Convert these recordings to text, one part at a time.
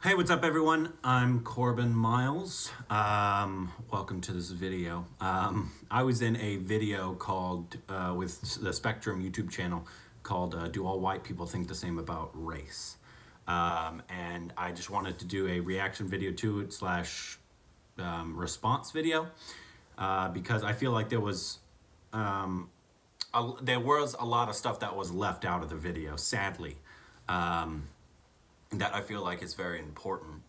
Hey, what's up everyone? I'm Corbin Miles. Welcome to this video. I was in a video called, with the Spectrum YouTube channel called, Do All White People Think the Same About Race? And I just wanted to do a reaction video to it slash response video because I feel like there was a lot of stuff that was left out of the video, sadly. That I feel like is very important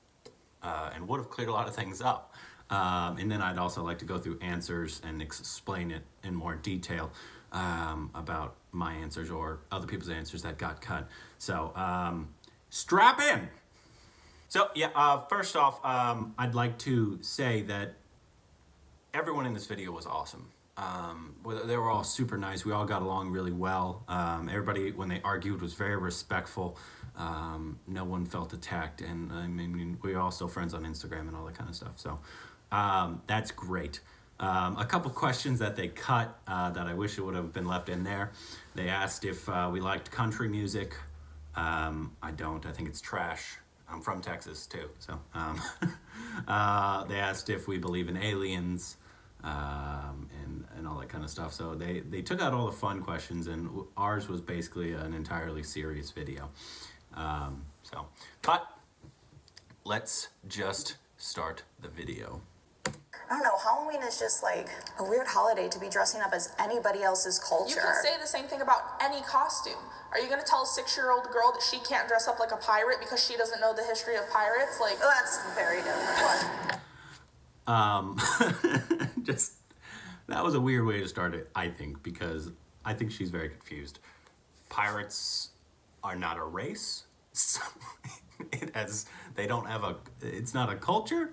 and would have cleared a lot of things up. And then I'd also like to go through answers and explain it in more detail about my answers or other people's answers that got cut. So strap in. So yeah, first off, I'd like to say that everyone in this video was awesome. They were all super nice. We all got along really well. Everybody, when they argued, was very respectful. No one felt attacked, and I mean, we're all still friends on Instagram and all that kind of stuff. So that's great. A couple questions that they cut that I wish it would have been left in there. They asked if we liked country music. I don't. I think it's trash. I'm from Texas too. So they asked if we believe in aliens. And all that kind of stuff. So they took out all the fun questions, and ours was basically an entirely serious video. But let's just start the video. I don't know, Halloween is just like a weird holiday to be dressing up as anybody else's culture. You can say the same thing about any costume. Are you going to tell a 6-year-old girl that she can't dress up like a pirate because she doesn't know the history of pirates? Like, well, that's very different. Just, that was a weird way to start it, I think, because I think she's very confused. Pirates are not a race. So they don't have it's not a culture.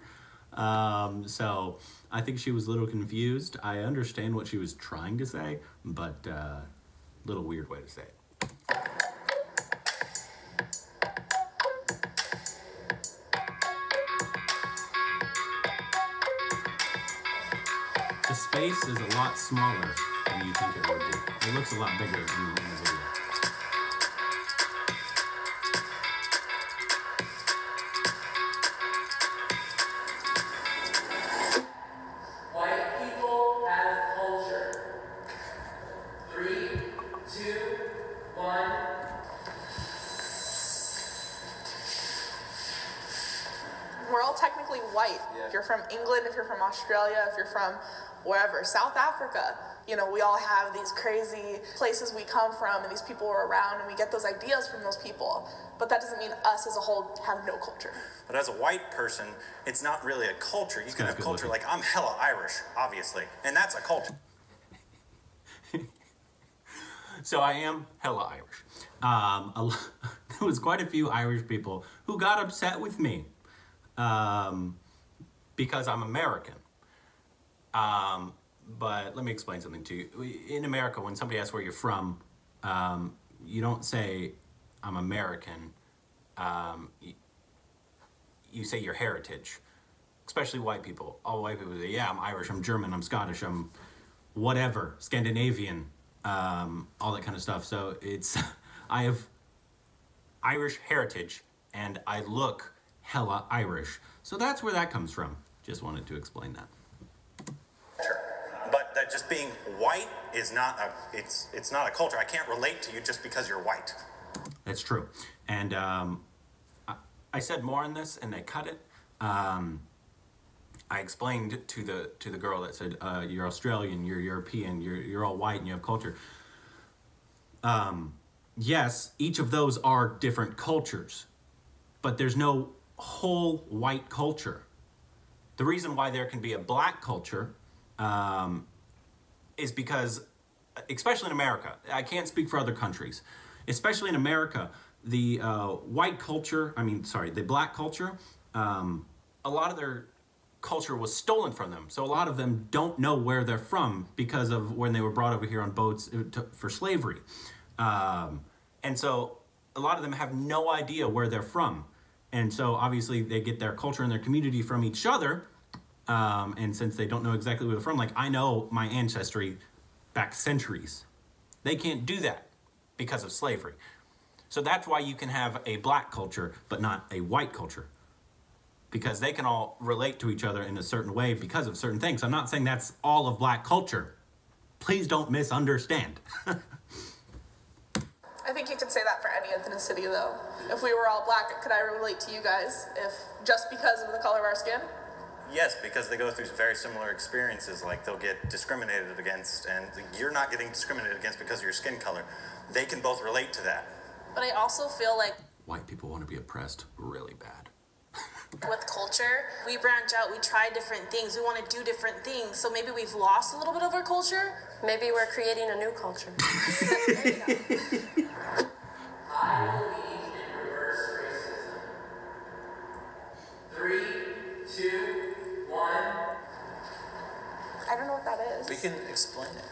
So I think she was a little confused. I understand what she was trying to say, but little weird way to say it. The space is a lot smaller than you think it would be. It looks a lot bigger in the video. White people have culture. 3, 2, 1. we're all technically white. Yeah. If you're from England, if you're from Australia, if you're from wherever, South Africa, you know, we all have these crazy places we come from and these people are around and we get those ideas from those people. But that doesn't mean us as a whole have no culture. But as a white person, it's not really a culture. You can have culture like, I'm hella Irish, obviously, and that's a culture. So I am hella Irish. There was quite a few Irish people who got upset with me because I'm American. But let me explain something to you. In America, when somebody asks where you're from, you don't say, I'm American. You say your heritage, especially white people. All white people say, yeah, I'm Irish, I'm German, I'm Scottish, I'm whatever, Scandinavian, all that kind of stuff. So it's, I have Irish heritage and I look hella Irish. So that's where that comes from. Just wanted to explain that. But that just being white is not it's not a culture. I can't relate to you just because you're white. That's true. And I said more on this and they cut it. I explained to the girl that said, you're Australian, you're European, you're all white and you have culture. Yes, each of those are different cultures, but there's no whole white culture. The reason why there can be a black culture is because, especially in America, I can't speak for other countries, especially in America, the white culture, the black culture, a lot of their culture was stolen from them. So a lot of them don't know where they're from because of when they were brought over here on boats for slavery. And so a lot of them have no idea where they're from. And so obviously they get their culture and their community from each other. And since they don't know exactly where they're from, like I know my ancestry back centuries. They can't do that because of slavery. So that's why you can have a black culture, but not a white culture. because they can all relate to each other in a certain way because of certain things. I'm not saying that's all of black culture. Please don't misunderstand. I think you could say that for any ethnicity, though. If we were all black, could I relate to you guys if just because of the color of our skin? Yes, because they go through very similar experiences. Like they'll get discriminated against, and you're not getting discriminated against because of your skin color. They can both relate to that. But I also feel like White people want to be oppressed really bad. with culture, we branch out, we try different things, we want to do different things. So maybe we've lost a little bit of our culture. Maybe we're creating a new culture. I believe in reverse racism. 3, 2, 1. I don't know what that is. We can explain it.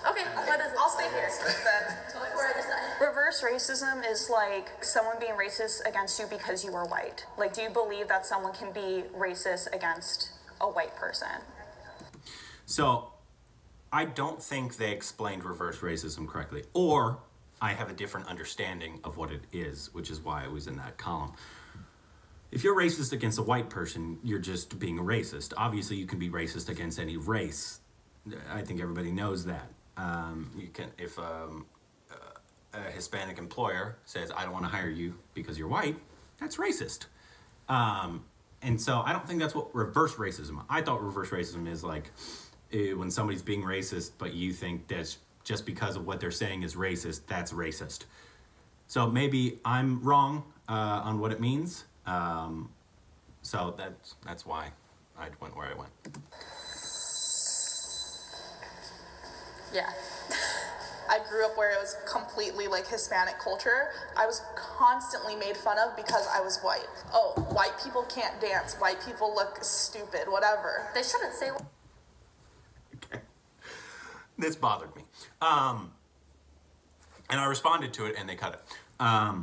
Okay, what is it? I'll stay here then. Before I decide. Reverse racism is like someone being racist against you because you are white. Like, do you believe that someone can be racist against a white person? So, I don't think they explained reverse racism correctly. Or, I have a different understanding of what it is, which is why it was in that column. If you're racist against a white person, you're just being a racist. Obviously, you can be racist against any race. I think everybody knows that. You can, if a Hispanic employer says, I don't want to hire you because you're white, that's racist. And so I don't think that's what reverse racism. I thought reverse racism is like when somebody's being racist, but you think that's just because of what they're saying is racist, that's racist. So maybe I'm wrong on what it means. So that's why I went where I went. Yeah. I grew up where it was completely like Hispanic culture. I was constantly made fun of because I was white. Oh, white people can't dance. White people look stupid, whatever. They shouldn't say. Okay. This bothered me. And I responded to it and they cut it. I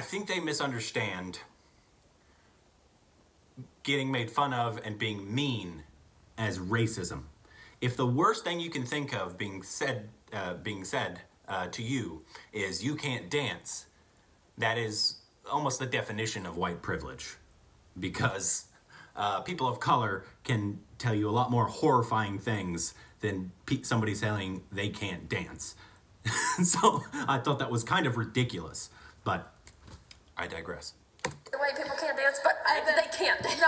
think they misunderstand getting made fun of and being mean as racism. If the worst thing you can think of being said to you is you can't dance, that is almost the definition of white privilege, because people of color can tell you a lot more horrifying things than somebody saying they can't dance. So I thought that was kind of ridiculous, but I digress. White people can't dance, but they can't dance. No,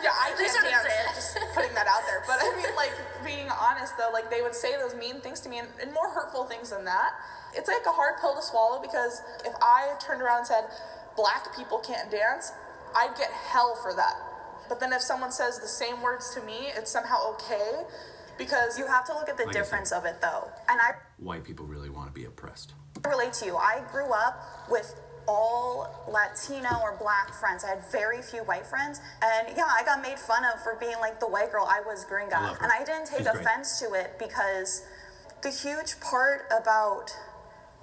yeah, I They can't shouldn't dance. say it. Just putting that out there. But I mean, like, being honest though, like they would say those mean things to me and more hurtful things than that. It's like a hard pill to swallow because if I turned around and said, black people can't dance, I'd get hell for that. But then if someone says the same words to me, it's somehow okay because You have to look at the Like I said. difference of it, though. And I White people really want to be oppressed. relate to you. I grew up with all Latino or black friends. I had very few white friends. And yeah, I got made fun of for being like the white girl. I was gringa. I love her. And I didn't take She's great. offense to it because the huge part about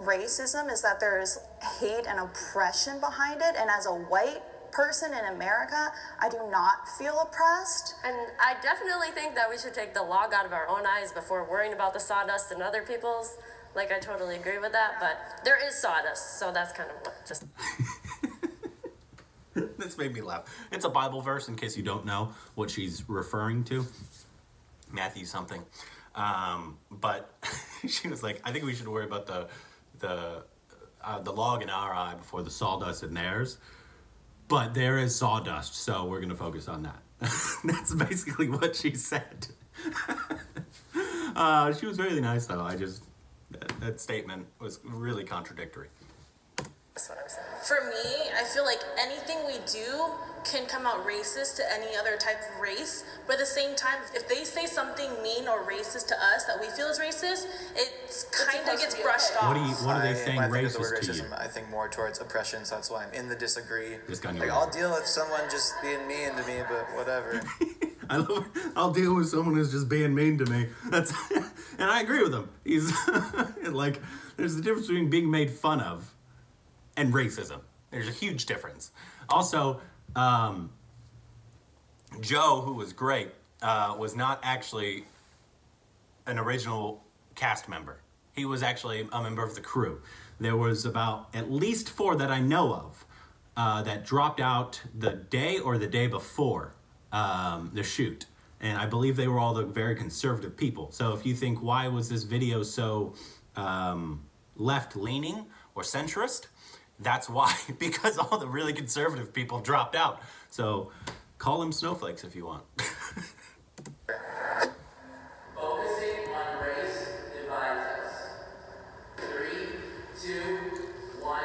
racism is that there's hate and oppression behind it. And as a white person in America, I do not feel oppressed. And I definitely think that we should take the log out of our own eyes before worrying about the sawdust in other people's. Like, I totally agree with that, but there is sawdust, so that's kind of what just... This made me laugh. It's a Bible verse in case you don't know what she's referring to. Matthew something. But she was like, I think we should worry about the log in our eye before the sawdust in theirs. But there is sawdust, so we're going to focus on that. That's basically what she said. She was really nice, though. That statement was really contradictory. That's what I'm saying. For me, I feel like anything we do can come out racist to any other type of race. But at the same time, if they say something mean or racist to us that we feel is racist, it kind of supposed gets to be brushed okay. off. What are they saying When I think of the word racist to you? racism, I think more towards oppression, so that's why I'm in the disagree. This guy knew Like, it. I'll deal with someone just being mean to me, but whatever. I'll deal with someone who's just being mean to me. That's, and I agree with him. He's like, there's a difference between being made fun of and racism. There's a huge difference. Also, Joe, who was great, was not actually an original cast member. He was actually a member of the crew. There was about at least 4 that I know of that dropped out the day or the day before the shoot. And I believe they were all the very conservative people. So if you think, why was this video so left-leaning or centrist? That's why, because all the really conservative people dropped out. So call them snowflakes if you want. Focusing on race divides us. 3, 2, 1.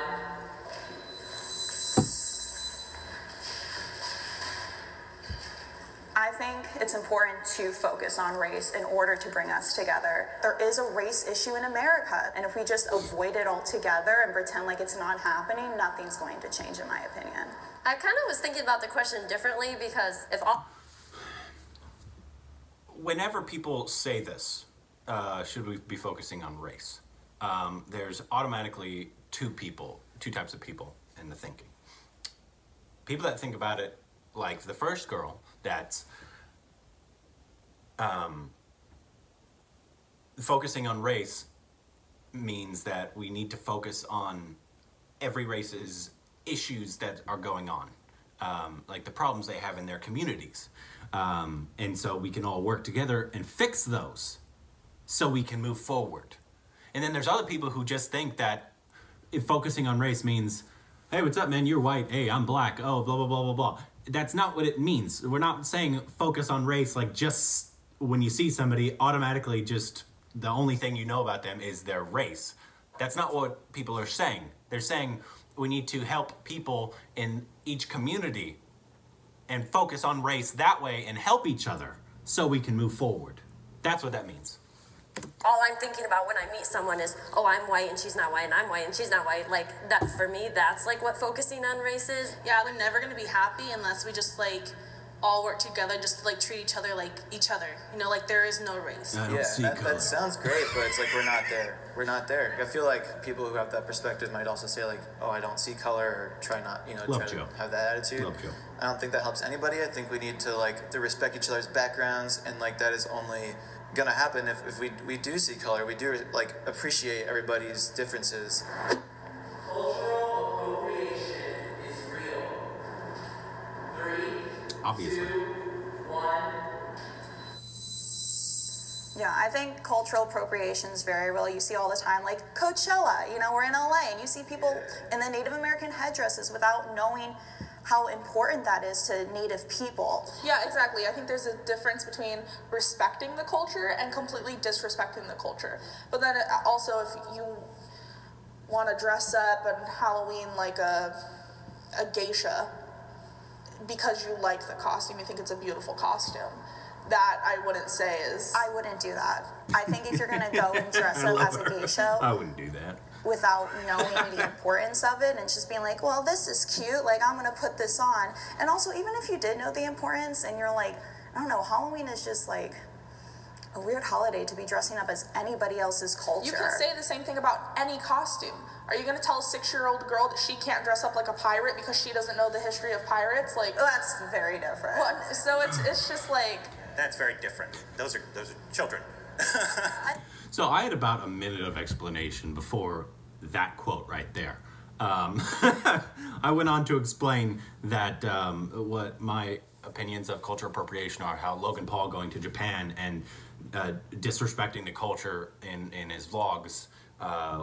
I think it's important to focus on race in order to bring us together. There is a race issue in America, and if we just avoid it altogether and pretend like it's not happening, nothing's going to change, in my opinion. I kind of was thinking about the question differently because if all... Whenever people say this, should we be focusing on race? There's automatically two types of people in the thinking. People that think about it like the first girl, that's focusing on race means that we need to focus on every race's issues that are going on, like the problems they have in their communities. And so we can all work together and fix those so we can move forward. And then there's other people who just think that if focusing on race means, hey, what's up, man? You're white. Hey, I'm black. Oh, blah, blah, blah, blah, blah. That's not what it means. We're not saying focus on race like just when you see somebody, automatically just the only thing you know about them is their race. That's not what people are saying. They're saying we need to help people in each community and focus on race that way and help each other so we can move forward. That's what that means. All I'm thinking about when I meet someone is, oh, I'm white and she's not white, and I'm white and she's not white. Like, that, for me, that's like what focusing on race is. Yeah, we're never gonna be happy unless we just like all work together, just to like treat each other like each other. You know, like there is no race. I don't Yeah, see that color. sounds great, but it's like we're not there. We're not there. I feel like people who have that perspective might also say like, oh, I don't see color, or try not, Love try Joe. to have that attitude. Love Joe. I don't think that helps anybody. I think we need to to respect each other's backgrounds, and like that is only gonna happen if we do see color. We do like appreciate everybody's differences. Cultural appropriation is real. 3, Obviously. 2, 1. Yeah, I think cultural appropriation is very real. You see all the time, like Coachella, we're in LA, and you see people in the Native American headdresses without knowing how important that is to Native people. Yeah, exactly. I think there's a difference between respecting the culture and completely disrespecting the culture. But then also, if you want to dress up on Halloween like a geisha because you like the costume, you think it's a beautiful costume, that I wouldn't say is... I wouldn't do that. I think if you're gonna go and dress up as a geisha I wouldn't do that. without knowing the importance of it and just being like, well, this is cute, like I'm gonna put this on. And also, even if you did know the importance and you're like, I don't know, Halloween is just like a weird holiday to be dressing up as anybody else's culture. You could say the same thing about any costume. Are you going to tell a 6-year-old girl that she can't dress up like a pirate because she doesn't know the history of pirates? Like, That's very different. well, so it's just like... That's very different. Those are children. So I had about a minute of explanation before that quote right there. I went on to explain that what my opinions of cultural appropriation are, how Logan Paul going to Japan and disrespecting the culture in his vlogs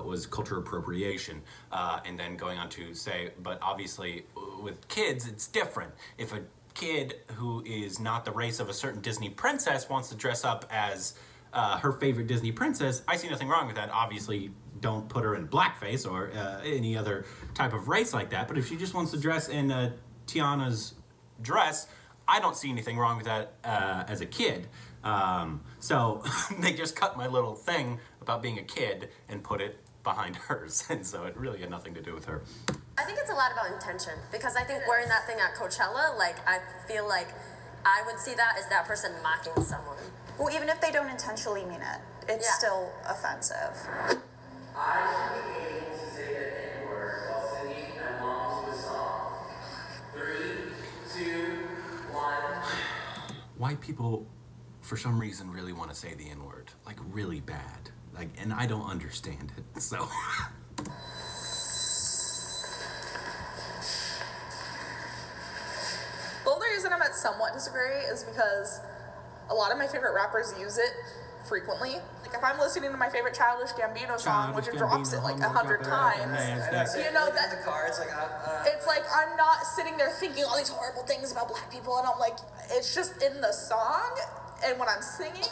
was cultural appropriation, and then going on to say, but obviously with kids it's different. If a kid who is not the race of a certain Disney princess wants to dress up as her favorite Disney princess, I see nothing wrong with that. Obviously, don't put her in blackface or any other type of race like that. But if she just wants to dress in Tiana's dress, I don't see anything wrong with that as a kid. So they just cut my little thing about being a kid and put it behind hers. And so it really had nothing to do with her. I think it's a lot about intention, because I think wearing that thing at Coachella, like, I feel like I would see that as that person mocking someone. Well, even if they don't intentionally mean it, it's Yeah. still offensive. I should be able to say the N-word while singing along to a song. 3, 2, 1. White people, for some reason, really want to say the N-word, like really bad. Like, and I don't understand it, so. reason I'm at somewhat disagree is because a lot of my favorite rappers use it frequently. Like if I'm listening to my favorite Childish Gambino song, which drops it like 100 times, you know that in the car, it's like I'm not sitting there thinking all these horrible things about black people, and I'm like, it's just in the song, and when I'm singing,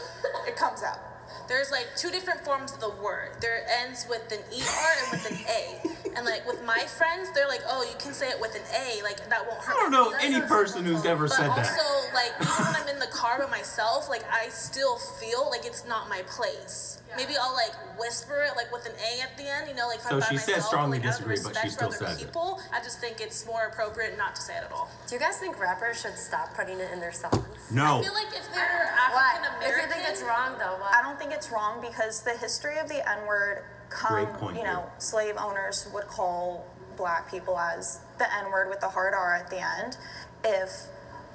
it comes out. There's like two different forms of the word. There ends with an ER and with an A. And like with my friends, they're like, oh, you can say it with an A, like that won't hurt. I don't know any person who's ever said but that. also, like, even when I'm in the car by myself, like I still feel like it's not my place. Yeah. Maybe I'll like whisper it like with an A at the end, you know, like if so I'm by she myself, says strongly like, out of disagree, but she respect still for other says people. I just think it's more appropriate not to say it at all. Do you guys think rappers should stop putting it in their songs? No. I feel like if they're Why? African If you American, think it's wrong, though, why? I don't think it's wrong because the history of the N-word Great point, you know, slave owners would call black people as the N-word with the hard R at the end. If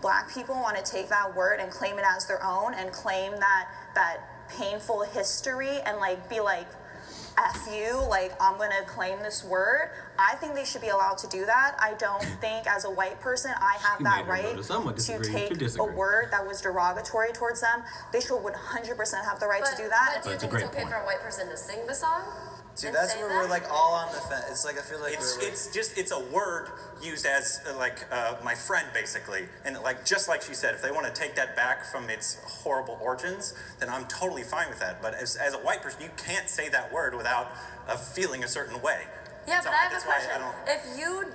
black people want to take that word and claim it as their own and claim that painful history and like be like, F you, like I'm gonna claim this word, I think they should be allowed to do that. I don't think as a white person I have that right to take a word that was derogatory towards them. They should 100% have the right to do that. But do you think it's okay for a white person to sing the song? See, that's where we're like all on the fence. It's like I feel like it's a word used as like my friend basically, and like just like she said, if they want to take that back from its horrible origins, then I'm totally fine with that. But as a white person, you can't say that word without feeling a certain way. Yeah, so but I have a question.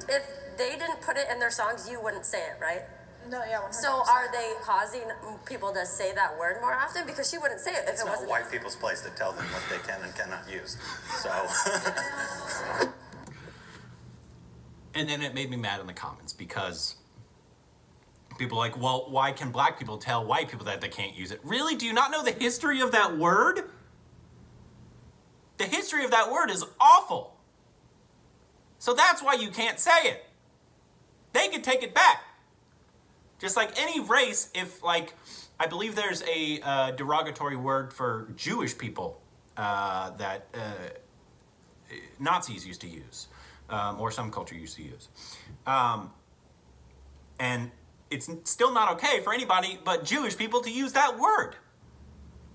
If they didn't put it in their songs, you wouldn't say it, right? No, yeah, 100%. So are they causing people to say that word more often? Because she wouldn't say it if it's it not wasn't white people's place to tell them what they can and cannot use. So. And then it made me mad in the comments because people are like, well, why can black people tell white people that they can't use it? Really? Do you not know the history of that word? The history of that word is awful. So that's why you can't say it. They could take it back. Just like any race, if like, I believe there's a derogatory word for Jewish people that Nazis used to use, or some culture used to use. And it's still not okay for anybody but Jewish people to use that word.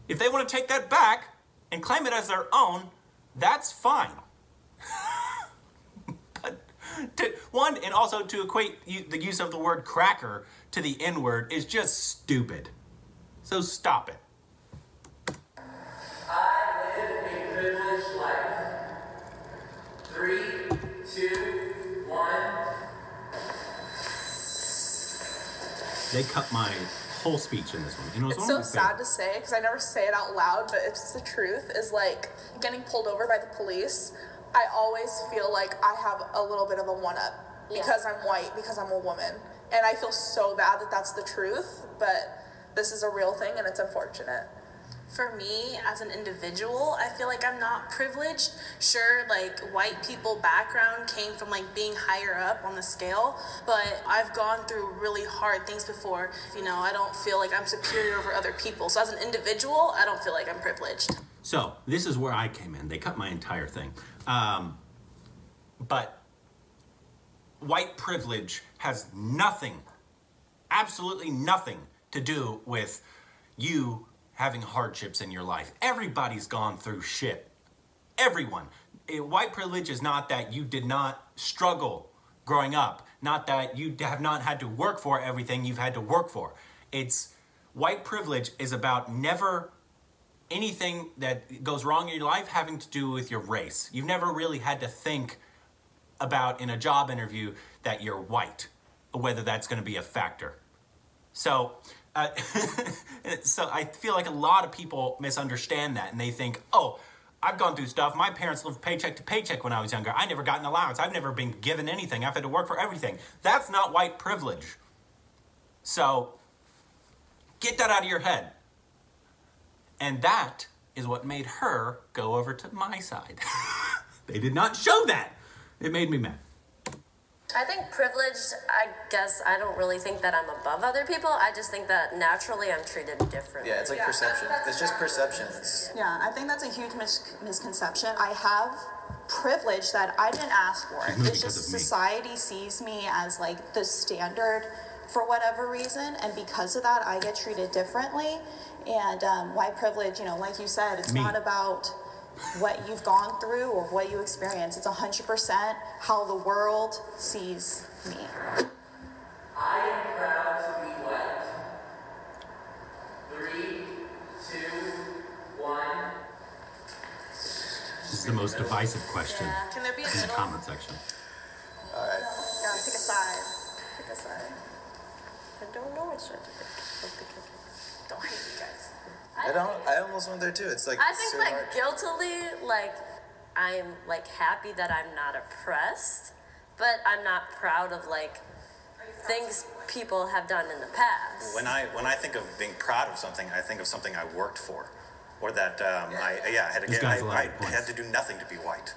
If they want to take that back and claim it as their own, that's fine. And also to equate the use of the word cracker to the N-word is just stupid. So stop it. I live a privileged life. 3, 2, 1. They cut my whole speech in this one. And it was It's so sad to say because I never say it out loud, but it's the truth. Is like getting pulled over by the police. I always feel like I have a little bit of a one-up because I'm white, because I'm a woman. And I feel so bad that that's the truth, but this is a real thing and it's unfortunate. For me, as an individual, I feel like I'm not privileged. Sure, like, white people background came from, like, being higher up on the scale, but I've gone through really hard things before. You know, I don't feel like I'm superior over other people. So as an individual, I don't feel like I'm privileged. So, this is where I came in. They cut my entire thing. But white privilege has nothing, absolutely nothing to do with you having hardships in your life. Everybody's gone through shit. Everyone. White privilege is not that you did not struggle growing up, not that you have not had to work for everything you've had to work for. It's white privilege is about never anything that goes wrong in your life having to do with your race. You've never really had to think about in a job interview that you're white, or whether that's going to be a factor. So, so I feel like a lot of people misunderstand that and they think, oh, I've gone through stuff. My parents lived paycheck to paycheck when I was younger. I never got an allowance. I've never been given anything. I've had to work for everything. That's not white privilege. So, get that out of your head. And that is what made her go over to my side. They did not show that. It made me mad. I think privileged, I guess I don't really think that I'm above other people. I just think that naturally I'm treated differently. Yeah, it's like perception. It's just perceptions. Yeah, I think that's a huge misconception. I have privilege that I didn't ask for. It's just society sees me as like the standard for whatever reason, and because of that, I get treated differently. And white privilege, you know, like you said, it's not about what you've gone through or what you experience. It's 100% how the world sees me. I am proud to be white. 3, 2, 1. This is the most divisive question Yeah. Can there be a in the middle? comment section. All right. Yeah, pick a side. Pick a side. I don't know which one to pick. Don't hate you guys. I almost went there too. It's like I think so like hard. guiltily, like I'm like happy that I'm not oppressed, but I'm not proud of like things people have done in the past. When I think of being proud of something, I think of something I worked for, or that I had to do nothing to be white,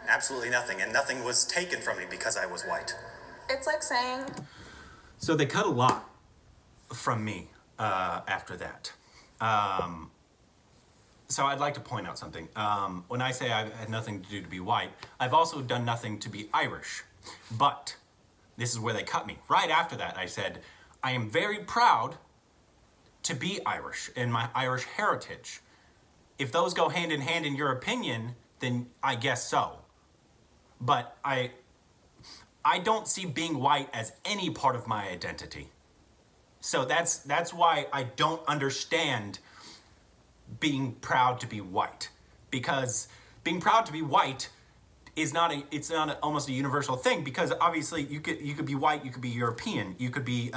absolutely nothing, and nothing was taken from me because I was white. It's like saying, So they cut a lot from me after that. So I'd like to point out something. When I say I've had nothing to do to be white, I've also done nothing to be Irish. But this is where they cut me. Right after that, I said, I am very proud to be Irish and my Irish heritage. If those go hand in hand in your opinion, then I guess so. But I don't see being white as any part of my identity. So that's why I don't understand being proud to be white, because being proud to be white is almost a universal thing, because obviously you could be white, you could be European, you could be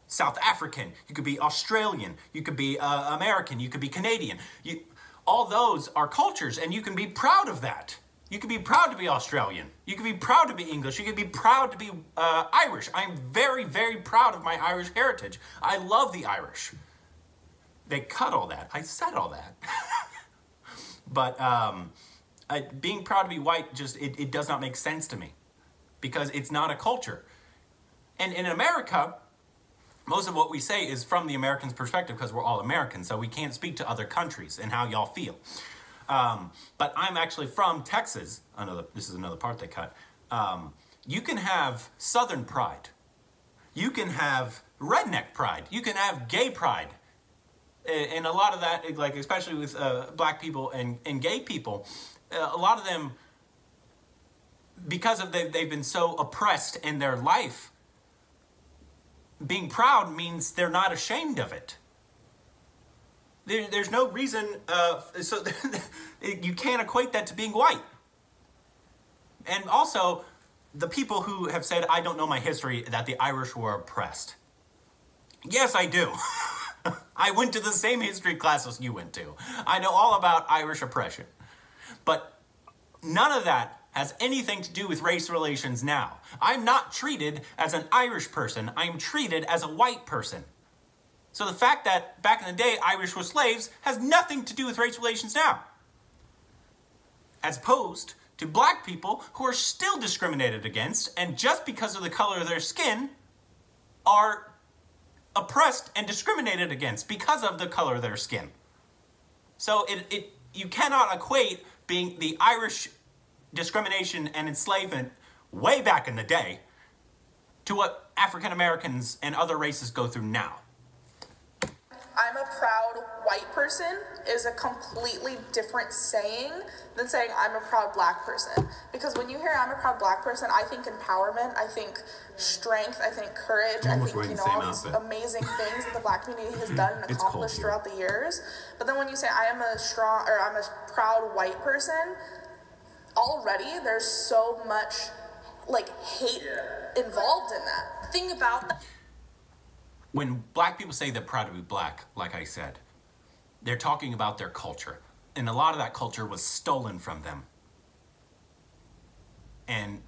South African, you could be Australian, you could be American, you could be Canadian. All those are cultures, and you can be proud of that. You could be proud to be Australian. You could be proud to be English. You could be proud to be Irish. I'm very, very proud of my Irish heritage. I love the Irish. They cut all that. I said all that. But being proud to be white, it does not make sense to me, because it's not a culture. And in America, most of what we say is from the Americans' perspective, because we're all Americans, so we can't speak to other countries and how y'all feel. But I'm actually from Texas. This is another part they cut. You can have Southern pride. You can have redneck pride. You can have gay pride. And a lot of that, like especially with black people and gay people, a lot of them, because of they've been so oppressed in their life, being proud means they're not ashamed of it. There's no reason, so you can't equate that to being white. And also, the people who have said, I don't know my history, that the Irish were oppressed. Yes, I do. I went to the same history classes you went to. I know all about Irish oppression. But none of that has anything to do with race relations now. I'm not treated as an Irish person. I'm treated as a white person. So the fact that back in the day Irish were slaves has nothing to do with race relations now. As opposed to black people who are still discriminated against, and just because of the color of their skin are oppressed and discriminated against because of the color of their skin. So you cannot equate being the Irish discrimination and enslavement way back in the day to what African Americans and other races go through now. I'm a proud white person is a completely different saying than saying I'm a proud black person. Because when you hear I'm a proud black person, I think empowerment, I think strength, I think courage, I think, all these amazing things that the black community has done and accomplished throughout the years. But then when you say I'm a proud white person, already there's so much like hate involved in that. The thing about that, when black people say they're proud to be black, like I said, they're talking about their culture. And a lot of that culture was stolen from them. And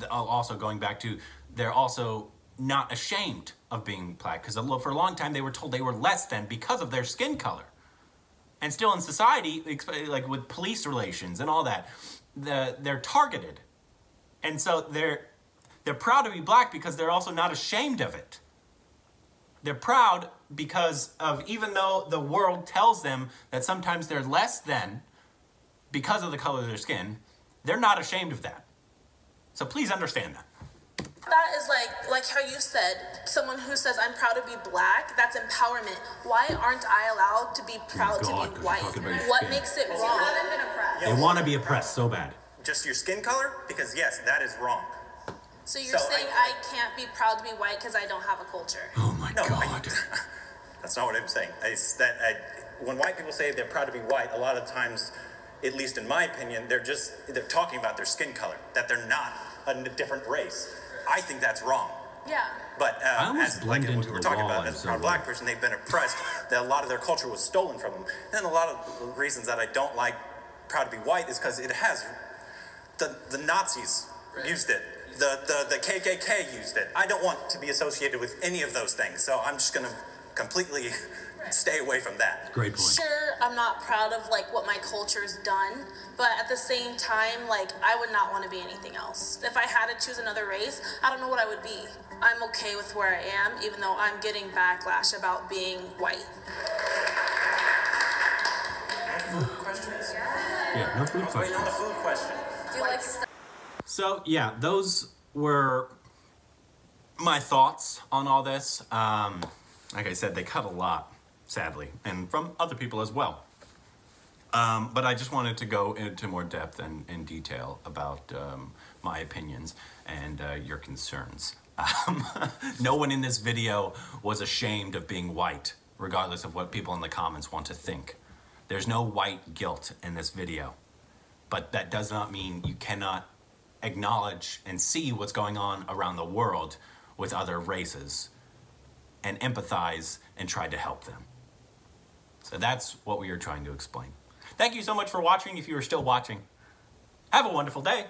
also going back to, they're also not ashamed of being black, because for a long time they were told they were less than because of their skin color. And still in society, like with police relations and all that, they're targeted. And so they're proud to be black because they're also not ashamed of it. They're proud because of, even though the world tells them that sometimes they're less than because of the color of their skin, they're not ashamed of that. So please understand that. That is like how you said, someone who says, I'm proud to be black, that's empowerment. Why aren't I allowed to be proud to be white? What makes it wrong? You haven't been oppressed. They want to be oppressed so bad. Just your skin color? Because yes, that is wrong. So you're saying I can't be proud to be white because I don't have a culture? Oh my God. That's not what I'm saying. It's that when white people say they're proud to be white, a lot of times, at least in my opinion, they're talking about their skin color, that they're not a different race. I think that's wrong. Yeah. But as like we were talking about, as a proud black person, they've been oppressed. That a lot of their culture was stolen from them. And a lot of reasons that I don't like proud to be white is because it has the Nazis used it. The KKK used it. I don't want to be associated with any of those things, so I'm just gonna completely stay away from that. Great point. Sure, I'm not proud of like what my culture's done, but at the same time, like I would not want to be anything else. If I had to choose another race, I don't know what I would be. I'm okay with where I am, even though I'm getting backlash about being white. No food questions? Yeah, no food Wait questions. on the food question. Do you like So yeah, those were my thoughts on all this. Like I said, they cut a lot, sadly, and from other people as well. But I just wanted to go into more depth and detail about my opinions and your concerns. No one in this video was ashamed of being white, regardless of what people in the comments want to think. There's no white guilt in this video. But that does not mean you cannot acknowledge and see what's going on around the world with other races and empathize and try to help them. So that's what we are trying to explain. Thank you so much for watching. If you are still watching, have a wonderful day.